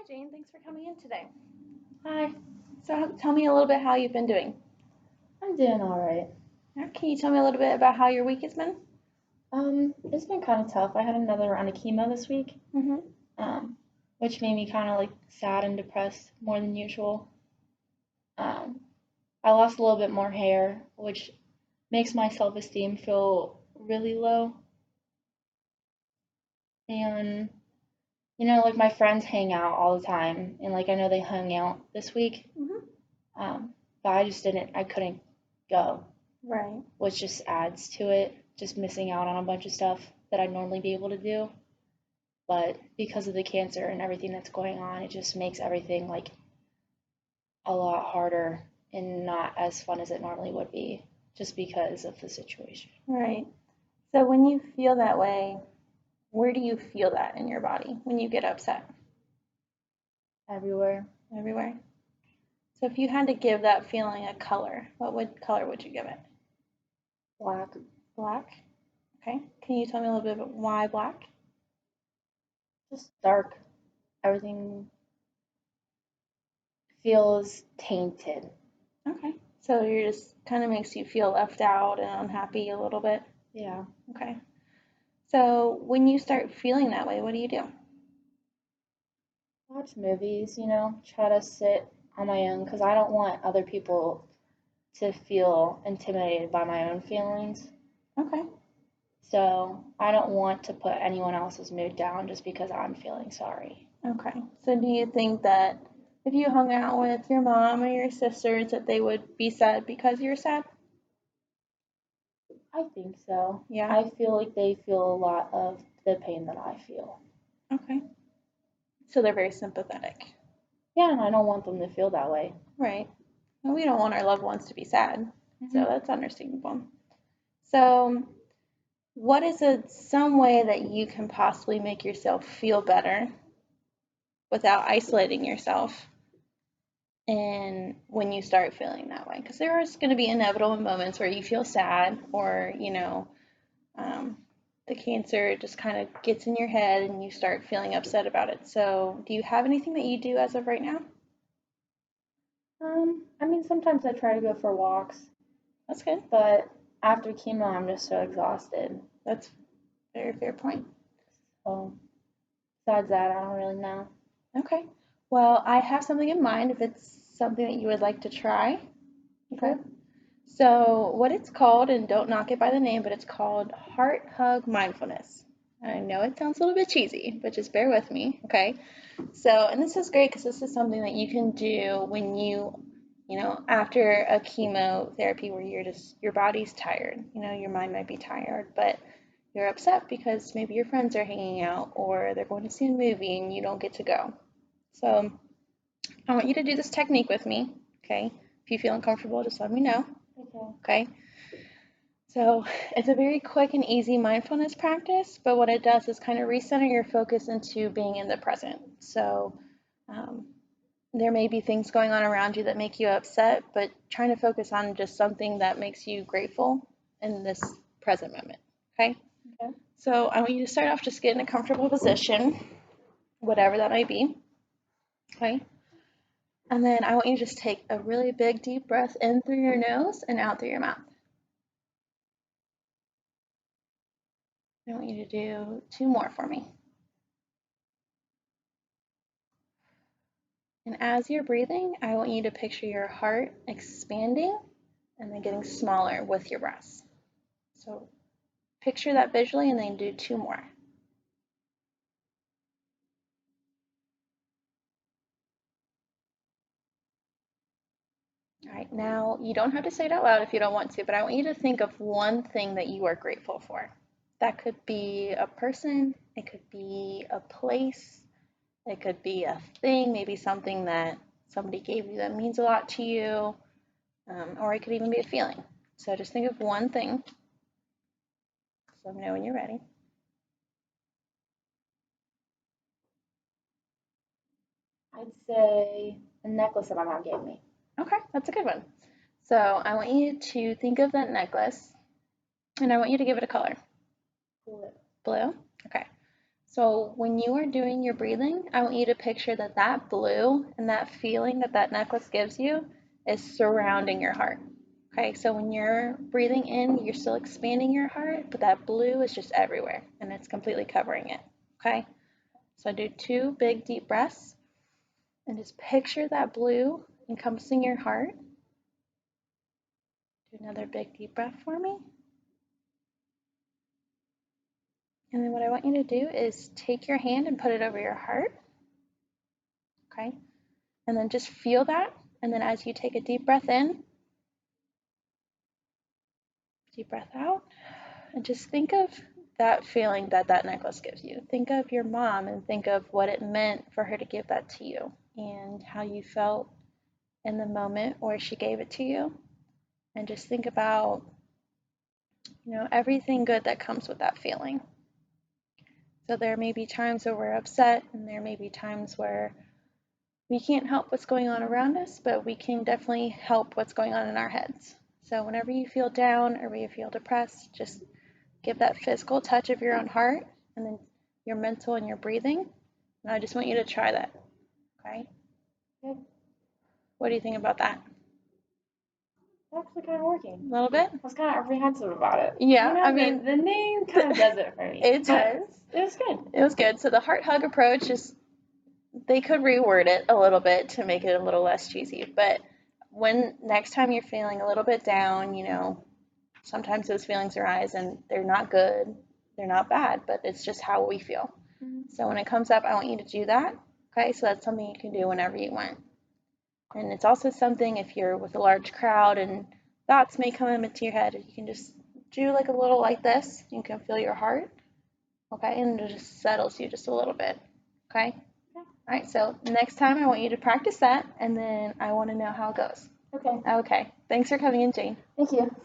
Hi, Jane. Thanks for coming in today. Hi, So, tell me a little bit how you've been doing. I'm doing all right. Can you tell me a little bit about how your week has been? It's been kind of tough. I had another round of chemo this week, Mm-hmm. um, which made me kind of like sad and depressed more than usual. Um, I lost a little bit more hair, which makes my self-esteem feel really low. And like my friends hang out all the time, and like I know they hung out this week, Mm-hmm. but I just didn't. I couldn't go, Right. which just adds to it. Just missing out on a bunch of stuff that I'd normally be able to do. But because of the cancer and everything that's going on, it just makes everything like a lot harder and not as fun as it normally would be just because of the situation. Right. So, when you feel that way, where do you feel that in your body when you get upset? Everywhere. Everywhere. So, if you had to give that feeling a color, what color would you give it? Black. Black. Okay. Can you tell me a little bit about why black? Just dark. Everything feels tainted. Okay. So, you're just kind of makes you feel left out and unhappy a little bit. Yeah. Okay. So, when you start feeling that way, what do you do? Watch movies, try to sit on my own because I don't want other people to feel intimidated by my own feelings. Okay. So I don't want to put anyone else's mood down just because I'm feeling sorry. Okay. So do you think that if you hung out with your mom or your sisters that they would be sad because you're sad? I think so. Yeah. I feel like they feel a lot of the pain that I feel. Okay. So they're very sympathetic. Yeah, and I don't want them to feel that way. Right. And we don't want our loved ones to be sad. So Hmm. that's understandable. So what is some way that you can possibly make yourself feel better without isolating yourself and when you start feeling that way? Because there is going to be inevitable moments where you feel sad or, um, the cancer just kind of gets in your head and you start feeling upset about it. So, do you have anything that you do as of right now? I mean, sometimes I try to go for walks, That's good. but after chemo, I'm just so exhausted. That's a very fair point. So, besides that, I don't really know. Okay. Well, I have something in mind if it's something that you would like to try. Okay. Sure. So, what it's called, and don't knock it by the name, but it's called Heart Hug Mindfulness. I know it sounds a little bit cheesy, but just bear with me, okay? So, and this is great because this is something that you can do when after a chemotherapy where your body's tired, your mind might be tired, but you're upset because maybe your friends are hanging out or they're going to see a movie and you don't get to go. So, I want you to do this technique with me, okay? If you feel uncomfortable, just let me know, Okay. okay? So, it's a very quick and easy mindfulness practice, but what it does is kind of recenter your focus into being in the present. So, um, there may be things going on around you that make you upset, but trying to focus on just something that makes you grateful in this present moment. Okay? Okay. So I want you to start off just get in a comfortable position, whatever that might be. Okay? And then I want you to just take a really big deep breath in through your nose and out through your mouth. I want you to do two more for me. And as you're breathing, I want you to picture your heart expanding and then getting smaller with your breaths. So picture that visually and then do two more. All right, now you don't have to say it out loud if you don't want to, but I want you to think of one thing that you are grateful for. That could be a person, it could be a place, it could be a thing, maybe something that somebody gave you that means a lot to you, or it could even be a feeling. So just think of one thing. So let me know when you're ready. I'd say a necklace that my mom gave me. Okay, that's a good one. So I want you to think of that necklace and I want you to give it a color. Cool. Blue? Okay. So when you are doing your breathing, I want you to picture that that blue and that feeling that that necklace gives you is surrounding your heart. Okay, so when you're breathing in, you're still expanding your heart, but that blue is just everywhere and it's completely covering it. Okay, so I do 2 big deep breaths and just picture that blue encompassing your heart. Do another big deep breath for me. And then what I want you to do is take your hand and put it over your heart. Okay, and then just feel that. And then as you take a deep breath in, deep breath out, and just think of that feeling that that necklace gives you. Think of your mom and think of what it meant for her to give that to you and how you felt in the moment where she gave it to you. And just think about, everything good that comes with that feeling. So there may be times where we're upset and there may be times where we can't help what's going on around us, but we can definitely help what's going on in our heads. So whenever you feel down or you feel depressed, just give that physical touch of your own heart and then your mental and your breathing. And I just want you to try that. Okay? Good. What do you think about that? It's actually kind of working. A little bit? I was kind of apprehensive about it. Yeah, I mean, the name kind of does it for me. It does. It was good. It was good. So the heart hug approach is, they could reword it a little bit to make it a little less cheesy. But when next time you're feeling a little bit down, sometimes those feelings arise and they're not good, they're not bad, but it's just how we feel. Mm-hmm. So when it comes up, I want you to do that. Okay, so that's something you can do whenever you want. And it's also something if you're with a large crowd and thoughts may come into your head, you can just do like a little like this. You can feel your heart. Okay, and it just settles you just a little bit. Okay? All right, so next time I want you to practice that and then I want to know how it goes. Okay. Okay, thanks for coming in, Jane. Thank you.